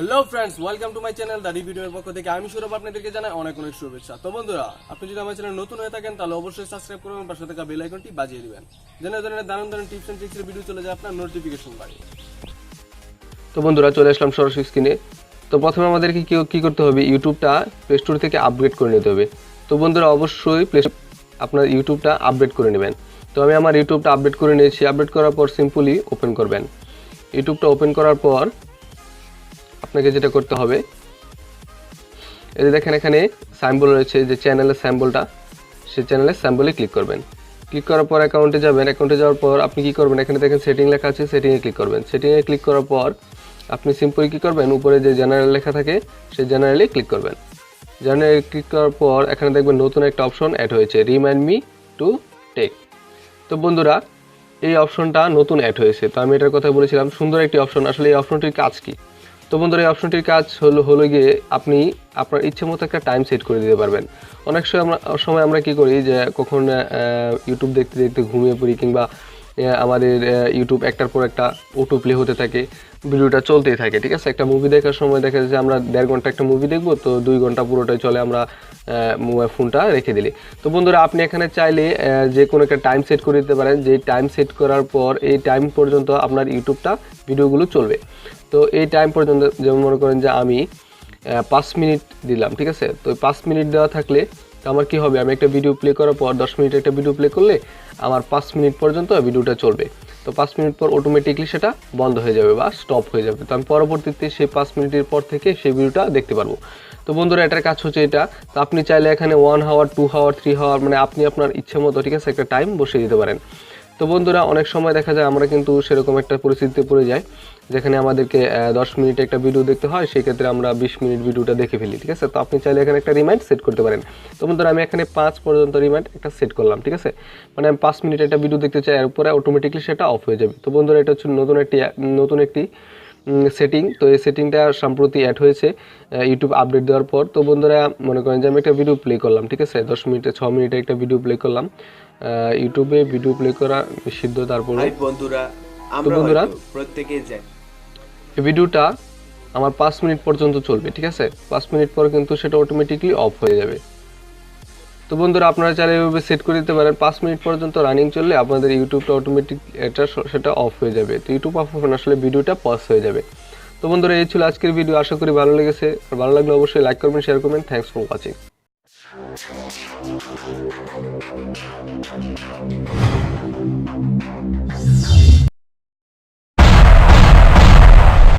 Hello friends, welcome to my channel the রিভিউর পক্ষ থেকে আমি সৌরভ আপনাদেরকে জানাই অনেক অনেক শুভেচ্ছা। তো বন্ধুরা, আপনি যদি আমার চ্যানেল নতুন হয়ে থাকেন তাহলে অবশ্যই সাবস্ক্রাইব করবেন, পাশে থাকা বেল আইকনটি বাজিয়ে দিবেন যেন ধরনের দারুণ দারুণ টিপস এন্ড ট্রিক্সের ভিডিও চলে যায় আপনার নোটিফিকেশন বারে। তো বন্ধুরা, চলে আসলাম সরাসরি স্ক্রিনে। তো প্রথমে আমাদেরকে কি করতে হবে, ইউটিউবটা প্লে স্টোর থেকে আপগ্রেড করে নিতে হবে। তো বন্ধুরা, অবশ্যই আপনার ইউটিউবটা আপডেট করে নেবেন। তো আমি আমার ইউটিউবটা আপডেট করে নিয়েছি। আপডেট করার পর সিম্পলি ওপেন করবেন। ইউটিউবটা ওপেন করার পর আপনাকে যেটা করতে হবে, এই যে দেখেন এখানে সাইম্বল রয়েছে, যে চ্যানেলের সাইম্বলটা, সেই চ্যানেলের সাইম্বলে ক্লিক করবেন। ক্লিক করার পর অ্যাকাউন্টে যাবেন। অ্যাকাউন্টে যাওয়ার পর আপনি কি করবেন, এখানে দেখেন সেটিং লেখা আছে, সেটিংয়ে ক্লিক করবেন। সেটিংয়ে ক্লিক করার পর আপনি সিম্পলি কী করবেন, উপরে যে জেনারেল লেখা থাকে সেই জেনারেলে ক্লিক করবেন। জেনারেলে ক্লিক করার পর এখানে দেখবেন নতুন একটা অপশন অ্যাড হয়েছে, রিমাইন্ড মি টু টেক। তো বন্ধুরা, এই অপশনটা নতুন অ্যাড হয়েছে। তো আমি এটার কথা বলেছিলাম, সুন্দর একটি অপশন। আসলে এই অপশনটির কাজ কি? তো বন্ধুরা, এই অপশনটির কাজ হলো গিয়ে আপনি আপনার ইচ্ছে মতো একটা টাইম সেট করে দিতে পারবেন। অনেক সময় আমরা কি করি, যে কখন ইউটিউব দেখতে দেখতে ঘুমিয়ে পড়ি, কিংবা আমাদের ইউটিউব একটার পর একটা অটো প্লে হতে থাকে, ভিডিওটা চলতেই থাকে। ঠিক আছে, একটা মুভি দেখার সময় দেখা যায় যে আমরা 1.5 ঘন্টা একটা মুভি দেখবো, তো 2 ঘন্টা পুরোটাই চলে আমরা মোবাইল ফোনটা রেখে দিলি। তো বন্ধুরা, আপনি এখানে চাইলে যে কোনো একটা টাইম সেট করে দিতে পারেন। যে টাইম সেট করার পর এই টাইম পর্যন্ত আপনার ইউটিউবটা ভিডিওগুলো চলবে। তো এই টাইম পর্যন্ত, যেমন মনে করেন যে আমি 5 মিনিট দিলাম। ঠিক আছে, তো 5 মিনিট দেওয়া থাকলে আমার কি হবে, আমি একটা ভিডিও প্লে করার পর 10 মিনিট একটা ভিডিও প্লে করলে আমার 5 মিনিট পর্যন্ত ভিডিওটা চলবে। তো 5 মিনিট পর অটোমেটিকলি সেটা বন্ধ হয়ে যাবে বা স্টপ হয়ে যাবে। তো আমি পরবর্তীতে সেই 5 মিনিটের পর থেকে সেই ভিডিওটা দেখতে পারবো। তো বন্ধুরা, এটার কাজ হচ্ছে এটা। তো আপনি চাইলে এখানে 1 আওয়ার, 2 আওয়ার, 3 আওয়ার, মানে আপনি আপনার ইচ্ছে মতো, ঠিক আছে, একটা টাইম বসিয়ে দিতে পারেন। তো বন্ধুরা, অনেক সময় দেখা যায় আমরা কিন্তু সেরকম একটা পরিস্থিতিতে পড়ে যাই যেখানে আমাদেরকে 10 মিনিট একটা ভিডিও দেখতে হয়, সেই ক্ষেত্রে আমরা 20 মিনিট ভিডিওটা দেখে ফেলি। ঠিক আছে, তো আপনি চাইলে এখানে একটা রিমাইন্ড সেট করতে পারেন। তো বন্ধুরা, আমি এখানে 5 পর্যন্ত রিমাইন্ড একটা সেট করলাম। ঠিক আছে, মানে আমি 5 মিনিট একটা ভিডিও দেখতে চাই, এর উপরে অটোমেটিকলি সেটা অফ হয়ে যাবে। তো বন্ধুরা, এটা হচ্ছে নতুন একটি সেটিং। তো এই সেটিংটা সম্প্রতি অ্যাড হয়েছে ইউটিউব আপডেট দেওয়ার পর। তো বন্ধুরা, মনে করেন যে আমি একটা ভিডিও প্লে করলাম, ঠিক আছে, 10 মিনিটে 6 মিনিটে একটা ভিডিও প্লে করলাম। ইউটিউবে ভিডিও প্লে করা নিষিদ্ধ। তারপরে বন্ধুরা, আমরা প্রত্যেকেই যাই, এই ভিডিওটা আমার 5 মিনিট পর্যন্ত চলবে। ঠিক আছে, 5 মিনিট পর কিন্তু সেটা অটোমেটিকলি অফ হয়ে যাবে। তো বন্ধুরা, আপনারা চাইলে এভাবে সেট করে দিতে পারেন। 5 মিনিট পর্যন্ত রানিং চললে আপনাদের ইউটিউবটা অটোমেটিক সেটা অফ হয়ে যাবে। তো ইউটিউব অফ হবে না, আসলে ভিডিওটা পজ হয়ে যাবে। তো বন্ধুরা, এই ছিল আজকের ভিডিও। আশা করি ভালো লেগেছে। আর ভালো লাগলে অবশ্যই লাইক করবেন, শেয়ার করবেন। Thanks for watching.